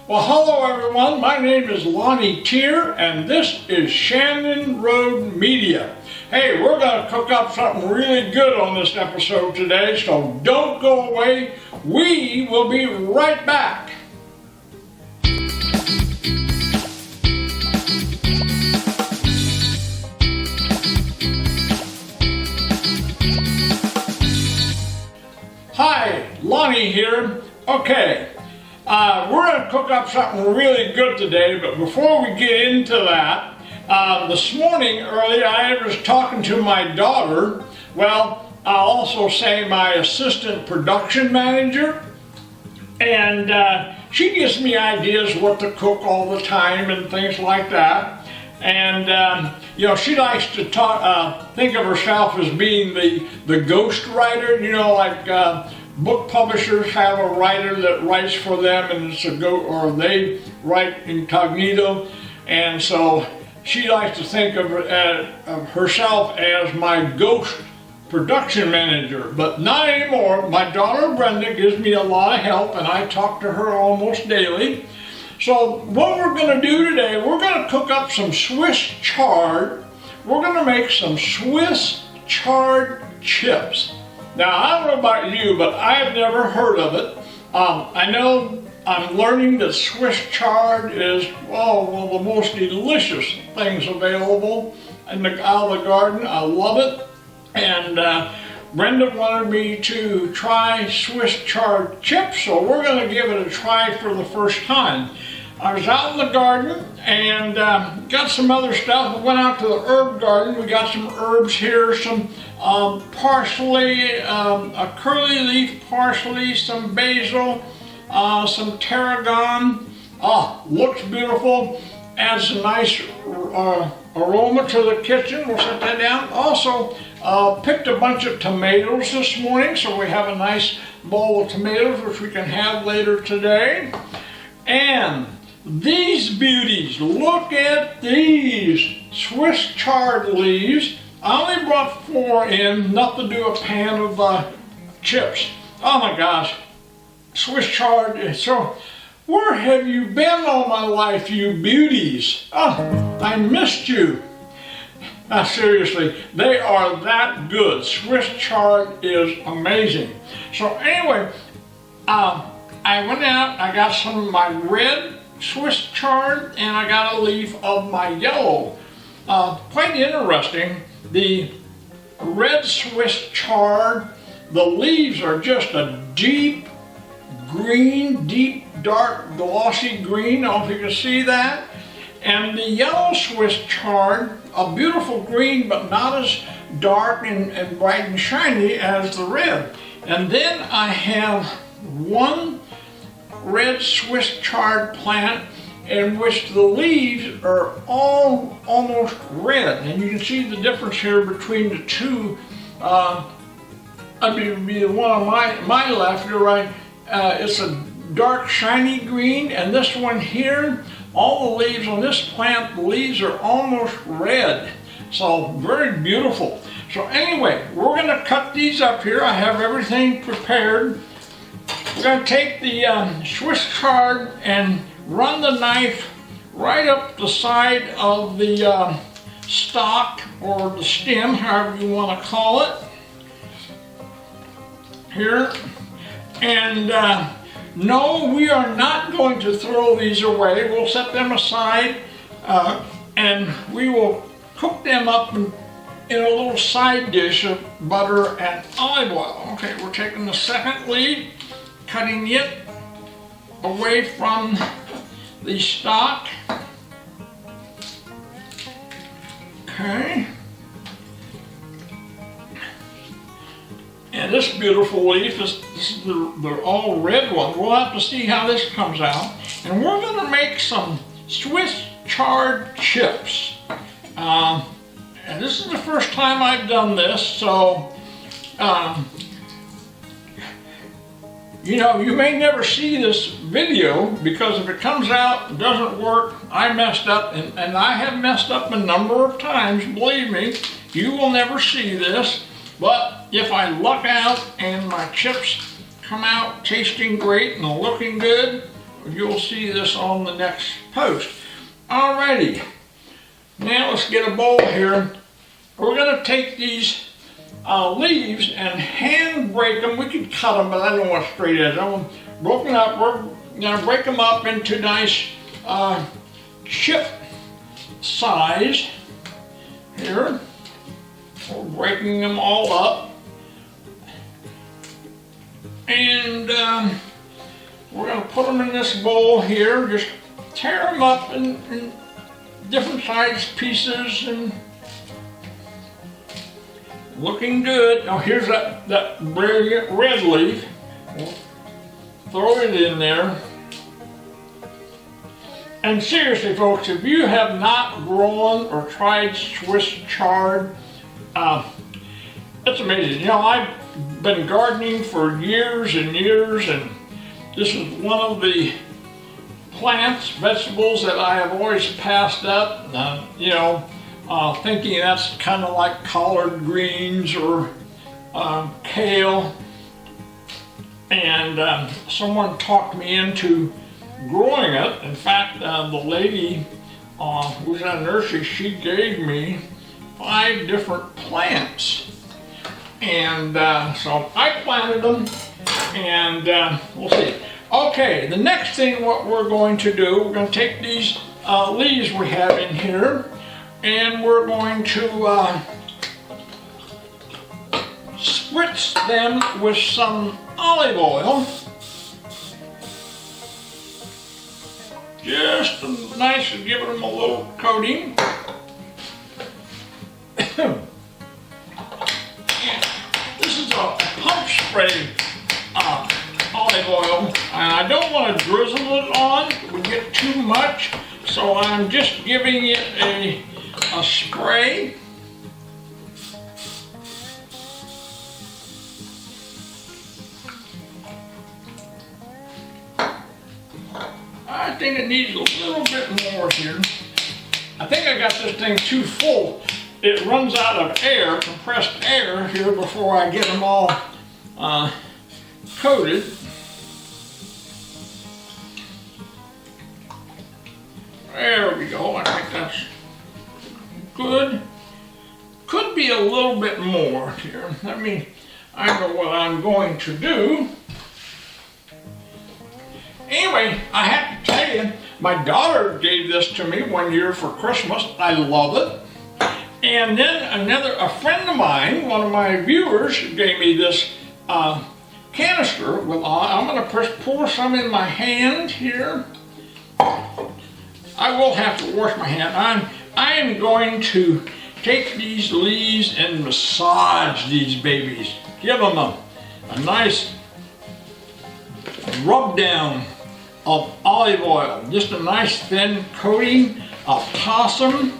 Well, hello everyone. My name is Lonnie Theer, and this is Shannon Road Media. Hey, we're going to cook up something really good on this episode today, so don't go away. We will be right back. Hi, Lonnie here. Okay. We're going to cook up something really good today, but before we get into that, this morning early I was talking to my daughter, well, I'll also say my assistant production manager, and she gives me ideas what to cook all the time and things like that. And you know, she likes to think of herself as being the ghost writer, you know, like book publishers have a writer that writes for them, and it's or they write incognito, and so she likes to think of herself as my ghost production manager, but not anymore. My daughter Brenda gives me a lot of help, and I talk to her almost daily. So what we're going to do today, we're going to cook up some Swiss chard. We're going to make some Swiss chard chips. Now, I don't know about you, but I've never heard of it. I know I'm learning that Swiss chard is, well, one of the most delicious things available out of the garden. I love it. And Brenda wanted me to try Swiss chard chips, so we're going to give it a try for the first time. I was out in the garden and got some other stuff. We went out to the herb garden. We got some herbs here, some parsley, a curly leaf parsley, some basil, some tarragon. Looks beautiful. Adds a nice aroma to the kitchen. We'll set that down. Also, picked a bunch of tomatoes this morning, so we have a nice bowl of tomatoes which we can have later today. And these beauties, look at these Swiss chard leaves. I only brought 4 in, enough to do a pan of chips. Oh my gosh, Swiss chard. So, where have you been all my life, you beauties? Oh, I missed you. Now seriously, they are that good. Swiss chard is amazing. So anyway, I went out, I got some of my red Swiss chard, and I got a leaf of my yellow. Quite interesting. The red Swiss chard, the leaves are just a deep green, deep dark glossy green. I don't know if you can see that. And the yellow Swiss chard, a beautiful green, but not as dark and bright and shiny as the red. And then I have one red Swiss chard plant in which the leaves are all almost red, and you can see the difference here between the two. I mean, the one on my left, you're right, it's a dark shiny green, and this one here, all the leaves on this plant, the leaves are almost red. So very beautiful. So anyway, we're going to cut these up here. I have everything prepared. We're going to take the Swiss chard and run the knife right up the side of the stalk or the stem, however you want to call it. Here. And no, we are not going to throw these away. We'll set them aside and we will cook them up in a little side dish of butter and olive oil. Okay, we're taking the second leaf, cutting it away from the stalk. Okay. And this beautiful leaf is the all red one. We'll have to see how this comes out. And we're going to make some Swiss chard chips. And this is the first time I've done this, so you know, you may never see this video because if it comes out and doesn't work, I messed up, and I have messed up a number of times, believe me. You will never see this, but if I luck out and my chips come out tasting great and looking good, you'll see this on the next post. Alrighty, now let's get a bowl here. We're going to take these leaves and hand break them. We could cut them, but I don't want straight edge. I want broken up. We're going to break them up into nice chip size here. We're breaking them all up. And we're going to put them in this bowl here. Just tear them up in different size pieces and looking good. Now here's that brilliant red leaf. We'll throw it in there. And seriously, folks, if you have not grown or tried Swiss chard, it's amazing. You know, I've been gardening for years and years, and this is one of the plants, vegetables that I have always passed up, thinking that's kind of like collard greens or kale. And someone talked me into growing it. In fact, the lady who's at a nursery, she gave me 5 different plants. And so I planted them, and we'll see. Okay, the next thing what we're going to do, we're going to take these leaves we have in here, and we're going to spritz them with some olive oil. Just nice and giving them a little coating. This is a pump spray olive oil, and I don't want to drizzle it on. It would get too much, so I'm just giving it a spray. I think it needs a little bit more here. I think I got this thing too full. It runs out of air, compressed air here before I get them all coated. There we go, I think that's good. Could be a little bit more here. I know what I'm going to do. Anyway, I have to tell you, my daughter gave this to me one year for Christmas. I love it. And then a friend of mine, one of my viewers, gave me this canister with, I'm going to pour some in my hand here. I will have to wash my hand. I am going to take these leaves and massage these babies. Give them a nice rub down of olive oil. Just a nice thin coating. I'll toss them.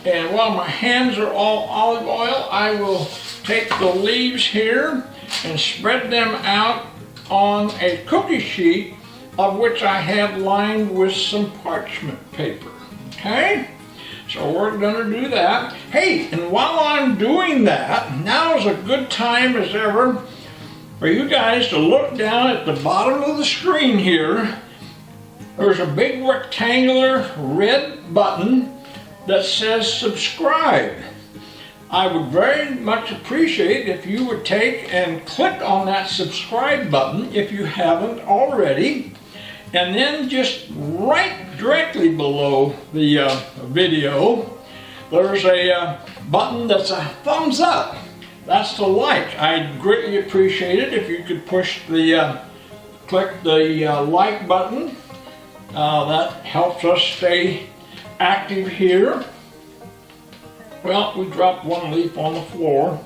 And while my hands are all olive oil, I will take the leaves here and spread them out on a cookie sheet, of which I have lined with some parchment paper. Okay? So we're gonna do that. Hey, and while I'm doing that, now is a good time as ever for you guys to look down at the bottom of the screen here. There's a big rectangular red button that says subscribe. I would very much appreciate if you would take and click on that subscribe button if you haven't already, and then just right directly below the video there's a button that's a thumbs up. That's the like. I'd greatly appreciate it if you could click the like button. That helps us stay active here. Well, we dropped one leaf on the floor.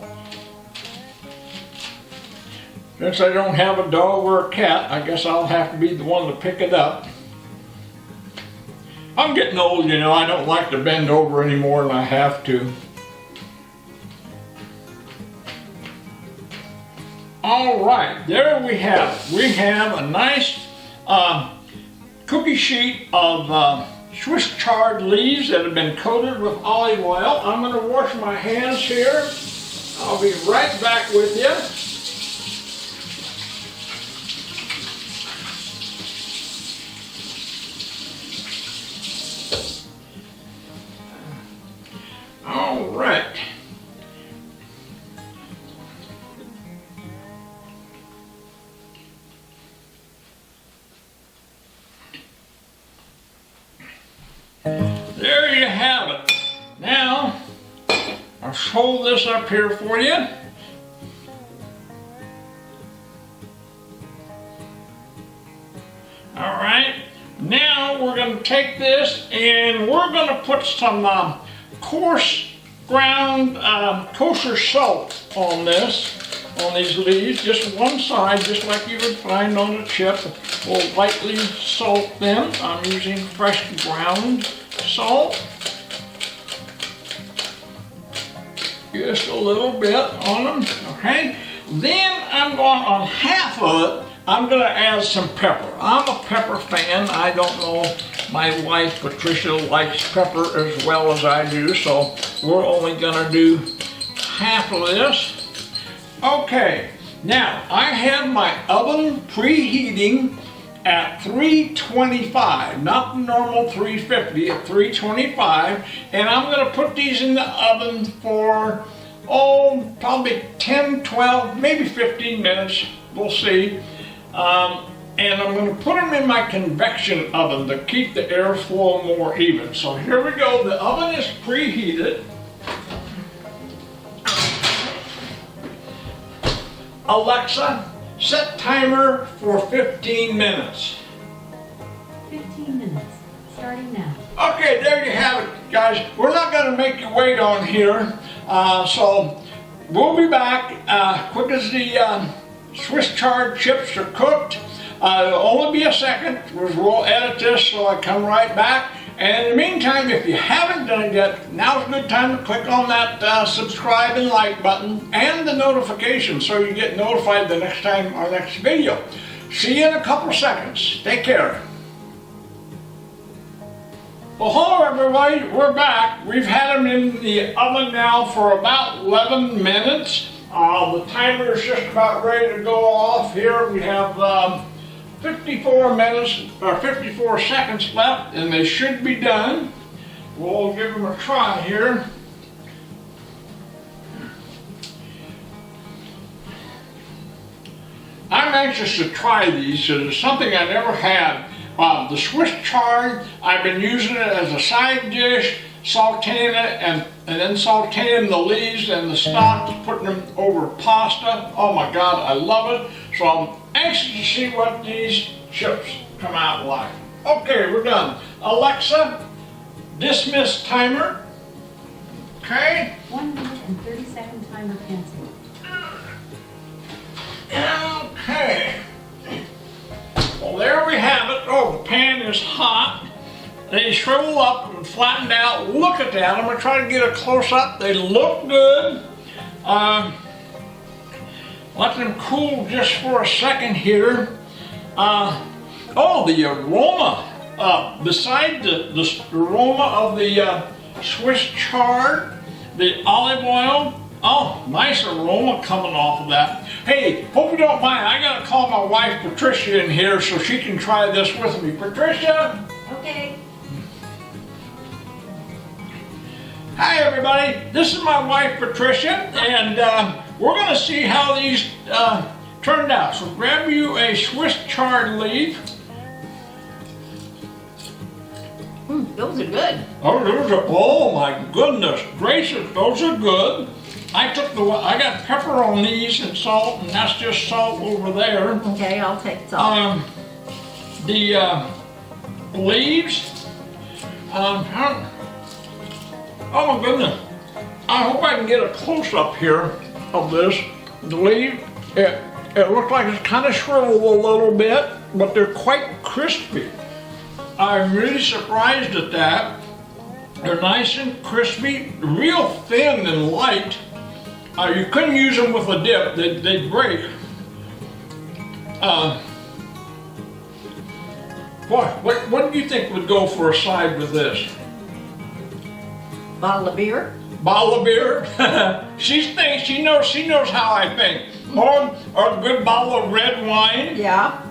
Since I don't have a dog or a cat, I guess I'll have to be the one to pick it up. I'm getting old, you know, I don't like to bend over any more than I have to. All right, there we have. We have a nice cookie sheet of Swiss chard leaves that have been coated with olive oil. I'm going to wash my hands here. I'll be right back with you. All right. There you have it. Now, I'll hold this up here for you. All right. Now we're going to take this and we're going to put some coarse ground kosher salt on these leaves, just one side, just like you would find on a chip. We'll lightly salt them. I'm using fresh ground salt. Just a little bit on them, okay? Then I'm going on half of it, I'm going to add some pepper. I'm a pepper fan. I don't know, my wife Patricia likes pepper as well as I do, so we're only going to do half of this. Okay, now I have my oven preheating at 325, not the normal 350, at 325, and I'm going to put these in the oven for, probably 10, 12, maybe 15 minutes, we'll see. And I'm going to put them in my convection oven to keep the airflow more even. So here we go, the oven is preheated. Alexa, set timer for 15 minutes. 15 minutes, starting now. Okay, there you have it, guys. We're not going to make you wait on here, so we'll be back quick as the Swiss Chard chips are cooked. It'll only be a second. We'll edit this so I come right back. And in the meantime, if you haven't done it yet, now's a good time to click on that subscribe and like button and the notification so you get notified the next time our next video. See you in a couple seconds. Take care. Well, hello everybody, we're back. We've had them in the oven now for about 11 minutes. The timer is just about ready to go off here. We have 54 minutes or 54 seconds left and they should be done. We'll give them a try here. I'm anxious to try these because it's something I never had. The Swiss chard, I've been using it as a side dish, sauteing it and then sauteing the leaves and the stalks, putting them over pasta. Oh my God, I love it. So I'm anxious to see what these chips come out like. Okay, we're done. Alexa, dismiss timer. Okay. 1 minute and 30-second timer canceled. Okay. Well, there we have it. Oh, the pan is hot. They shrivel up and flattened out. Look at that. I'm going to try to get a close-up. They look good. Let them cool just for a second here. The aroma. Beside the aroma of the Swiss chard, the olive oil, oh, nice aroma coming off of that. Hey, hope you don't mind. I got to call my wife Patricia in here so she can try this with me. Patricia? Okay. Hi everybody, this is my wife Patricia, and we're going to see how these turned out. So grab you a Swiss chard leaf. Those are good. Oh my goodness gracious, those are good. I got pepper on these and salt, and that's just salt over there. Okay, I'll take salt. The leaves, oh my goodness. I hope I can get a close-up here of this. The leaf, it looks like it's kind of shriveled a little bit, but they're quite crispy. I'm really surprised at that. They're nice and crispy, real thin and light. You couldn't use them with a dip, they'd break. What do you think would go for a side with this? Bottle of beer? Bottle of beer? She knows how I think. Or a good bottle of red wine. Yeah.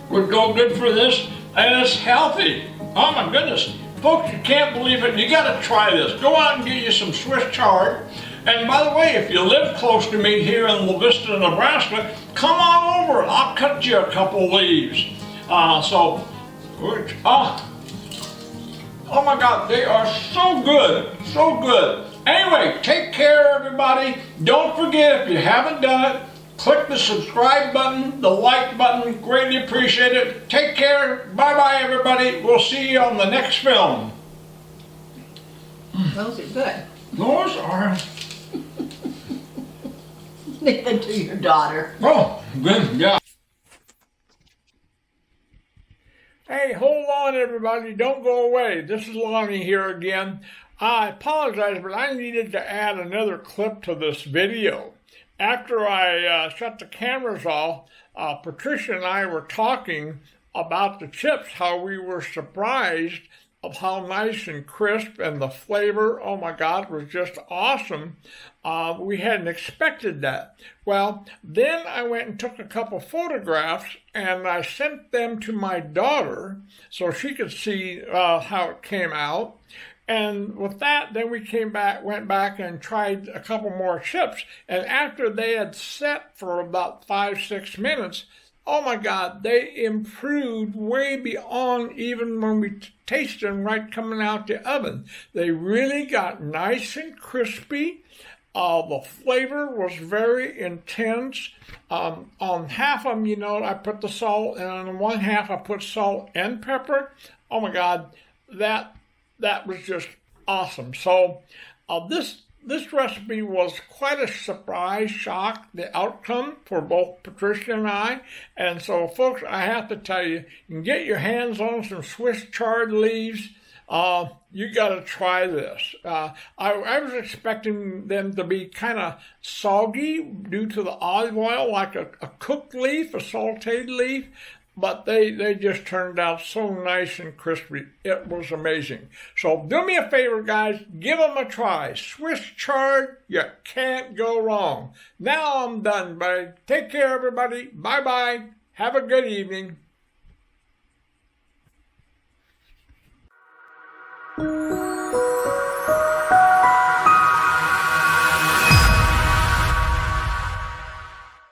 Would go good for this, and it's healthy. Oh my goodness. Folks, you can't believe it. You got to try this. Go out and get you some Swiss chard. And by the way, if you live close to me here in La Vista, Nebraska, come on over. I'll cut you a couple leaves. Oh my God, they are so good, so good. Anyway, take care, everybody. Don't forget, if you haven't done it, click the subscribe button, the like button. Greatly appreciate it. Take care. Bye-bye, everybody. We'll see you on the next film. Those are good. Those are... Nathan, to your daughter. Oh, good, yeah. Hey, hold on, everybody. Don't go away. This is Lonnie here again. I apologize, but I needed to add another clip to this video. After I shut the cameras off, Patricia and I were talking about the chips, how we were surprised of how nice and crisp, and the flavor, oh my God, was just awesome. We hadn't expected that. Well, then I went and took a couple photographs and I sent them to my daughter so she could see how it came out. And with that, then we went back and tried a couple more chips. And after they had set for about 5-6 minutes, oh my God, they improved way beyond even when we tasted them right coming out the oven. They really got nice and crispy. The flavor was very intense. On half of them, you know, I put the salt, and on one half I put salt and pepper. Oh my God, that was just awesome. So this recipe was quite a surprise shock, the outcome for both Patricia and I. And so, folks, I have to tell you, you can get your hands on some Swiss chard leaves. You got to try this. I was expecting them to be kind of soggy due to the olive oil, like a cooked leaf, a sauteed leaf. But they just turned out so nice and crispy. It was amazing. So do me a favor, guys. Give them a try. Swiss chard, you can't go wrong. Now I'm done, buddy. Take care, everybody. Bye-bye. Have a good evening.